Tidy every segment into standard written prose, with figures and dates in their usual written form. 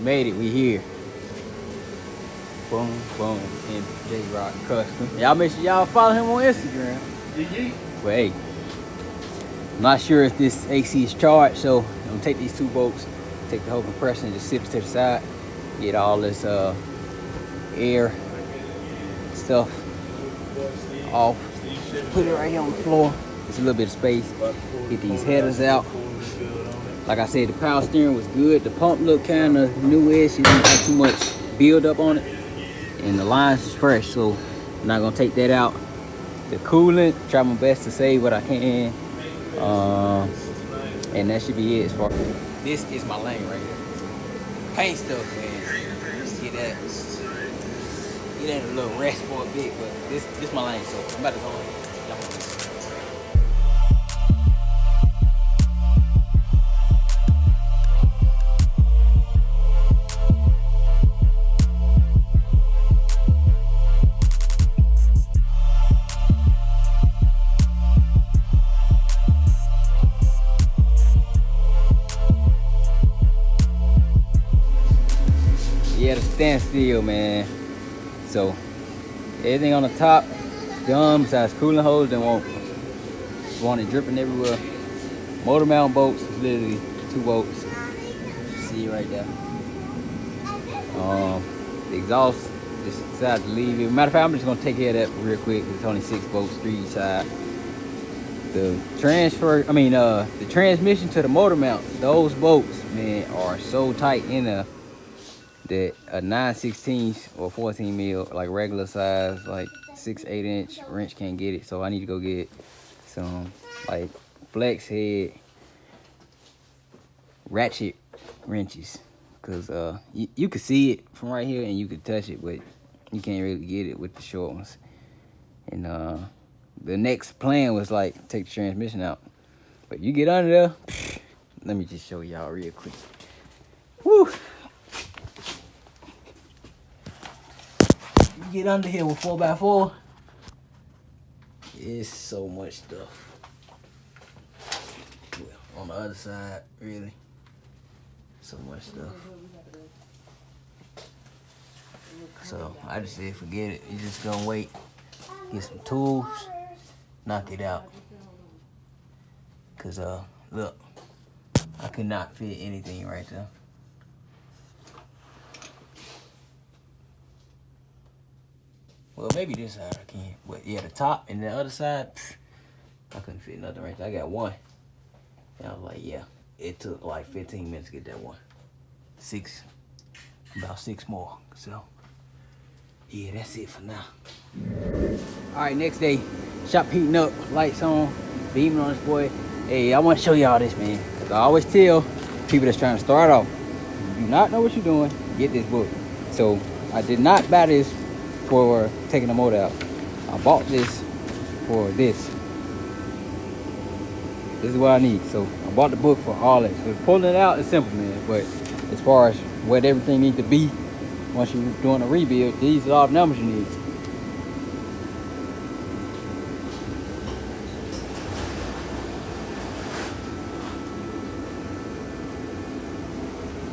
made it. We here. Boom, boom. And J Rock Custom. Y'all make sure y'all follow him on Instagram. Well, hey, I'm not sure if this AC is charged, so I'm gonna take these 2 bolts, take the whole compressor and just zip it to the side, get all this air stuff off, put it right here on the floor. Just a little bit of space. Get these headers out. Like I said, the power steering was good. The pump looked kind of newish. It didn't have too much build up on it. And the lines is fresh, so I'm not gonna take that out. The coolant, try my best to save what I can. And that should be it as far as this is my lane right here. Paint stuff, man. Get that a little rest for a bit, but this my lane, so I'm about to go on. Yeah, to stand still, man. So everything on the top done besides cooling hose. Then want it dripping everywhere. Motor mount bolts is literally 2 bolts. See it right there. The exhaust just decided to leave it. Matter of fact, I'm just gonna take care of that real quick. It's only 6 bolts, 3 each side. The transmission to the motor mount, those bolts, man, are so tight in there that a 9/16 or 14 mil, like regular size, like 6-8 inch wrench can't get it. So I need to go get some like flex head ratchet wrenches, because you could see it from right here and you could touch it, but you can't really get it with the short ones. And the next plan was like take the transmission out, but you get under there. Let me just show y'all real quick. Woo! You get under here with 4x4, it's so much stuff. Well, on the other side, really, so much stuff. So I just said forget it. You just gonna wait, get some tools, knock it out. Cause look, I could not fit anything right there. Well, maybe this side I can, but yeah, the top and the other side, I couldn't fit nothing right there. I got one. And I was like, yeah, it took like 15 minutes to get that one. About 6 more. So, yeah, that's it for now. All right, next day, shop heating up, lights on, beaming on this boy. Hey, I want to show y'all this, man. Cause I always tell people that's trying to start off, if you do not know what you're doing, get this book. So, I did not buy this for taking the motor out. I bought this for this. This is what I need. So I bought the book for all that. So pulling it out is simple, man. But as far as what everything needs to be once you're doing a rebuild, these are all the numbers you need. You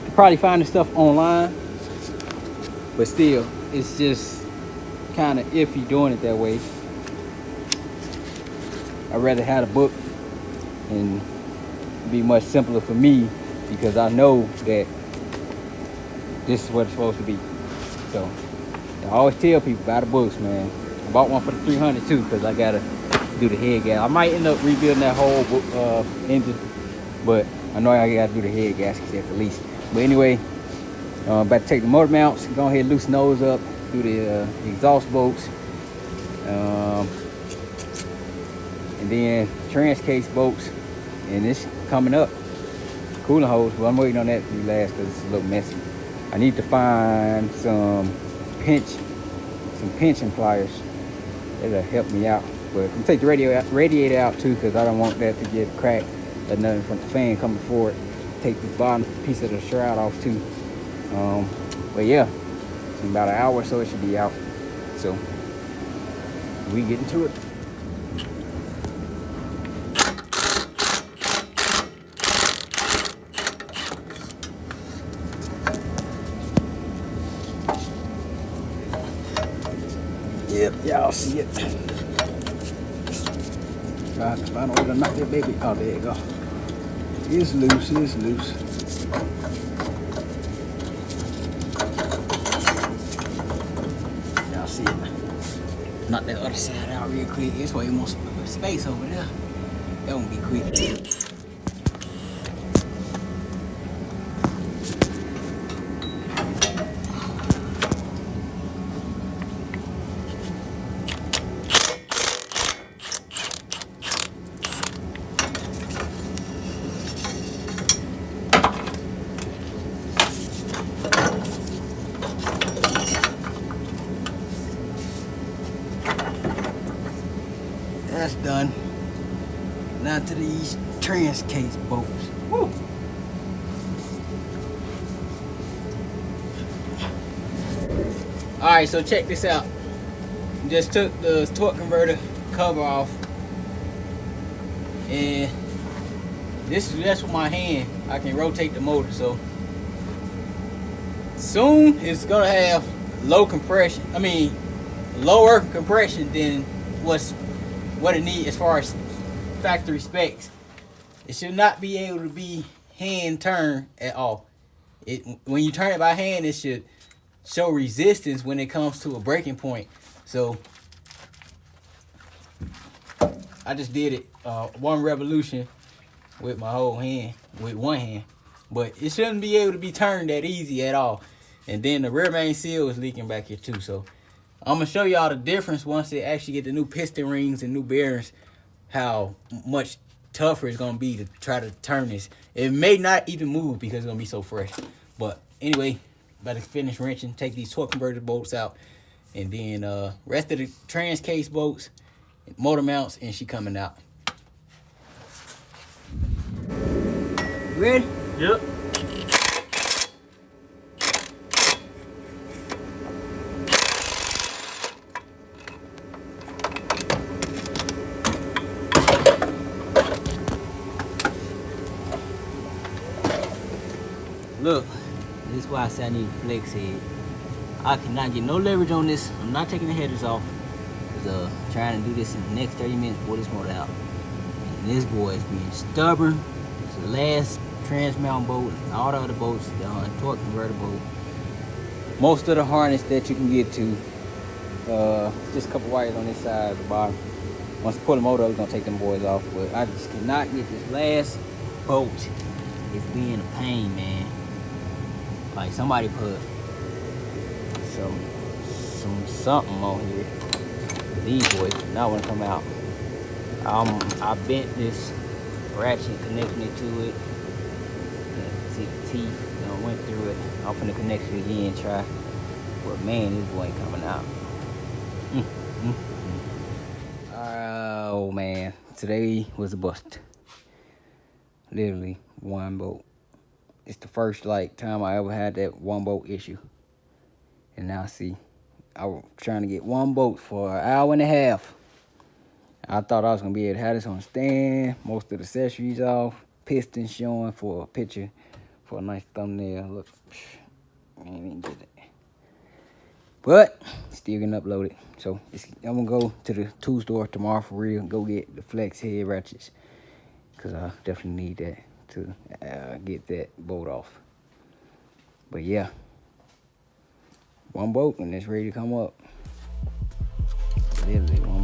can probably find this stuff online, but still, it's just kind of iffy doing it that way. I'd rather have a book and be much simpler for me, because I know that this is what it's supposed to be. So I always tell people, buy the books, man. I bought one for the 300 too, because I gotta do the head gasket. I might end up rebuilding that whole engine, but I know I gotta do the head gaskets at the least. But anyway, about to take the motor mounts, go ahead and loosen those up, do the exhaust bolts, and then trans case bolts, and it's coming up. Cooling hose, but I'm waiting on that to be last because it's a little messy. I need to find some pinching pliers that'll help me out. But I'm gonna take the radiator out too, because I don't want that to get cracked or nothing from the fan coming forward. Take the bottom piece of the shroud off too. But yeah, in about an hour or so it should be out. So we get into it. see it. Try to find a way to knock that baby. Oh, there you go. It's loose, it's loose. Y'all see it. Knock that other side out real quick. It's way more space over there. That won't be quick. That's done. Now to these trans case bolts. Woo. Alright, so check this out. Just took the torque converter cover off. And this is just with my hand. I can rotate the motor, so soon it's gonna have lower compression than what it needs as far as factory specs. It should not be able to be hand turned at all. When you turn it by hand, it should show resistance when it comes to a breaking point. So I just did it one revolution with my whole hand, with one hand, but it shouldn't be able to be turned that easy at all. And then the rear main seal is leaking back here too. So I'm gonna show y'all the difference once they actually get the new piston rings and new bearings, how much tougher it's gonna be to try to turn this. It may not even move because it's gonna be so fresh. But anyway, about to finish wrenching, take these torque converter bolts out, and then rest of the trans case bolts, motor mounts, and she coming out. You ready? Yep. Look, this is why I say I need a flex head. I cannot get no leverage on this. I'm not taking the headers off. Because trying to do this in the next 30 minutes, pull this motor out. And this boy is being stubborn. It's the last trans mount bolt, and all the other bolts, the torque converter bolt. Most of the harness that you can get to, just a couple wires on this side at the bottom. Once I pull the motor up, it's gonna take them boys off. But I just cannot get this last bolt. It's being a pain, man. Like somebody put something on here. These boys do not want to come out. I bent this ratchet, connecting it to it. See the teeth, went through it. I'm finna connect it again, try. But man, this boy ain't coming out. Oh man, today was a bust. Literally one bolt. It's the first time I ever had that one bolt issue. And now see, I was trying to get one bolt for an hour and a half. I thought I was gonna be able to have this on stand, most of the accessories off, pistons showing for a picture, for a nice thumbnail. Look, I ain't even get it. But still getting uploaded. So I'm gonna go to the tool store tomorrow for real and go get the flex head ratchets. Cause I definitely need that to get that bolt off. But yeah, one bolt and it's ready to come up. Literally one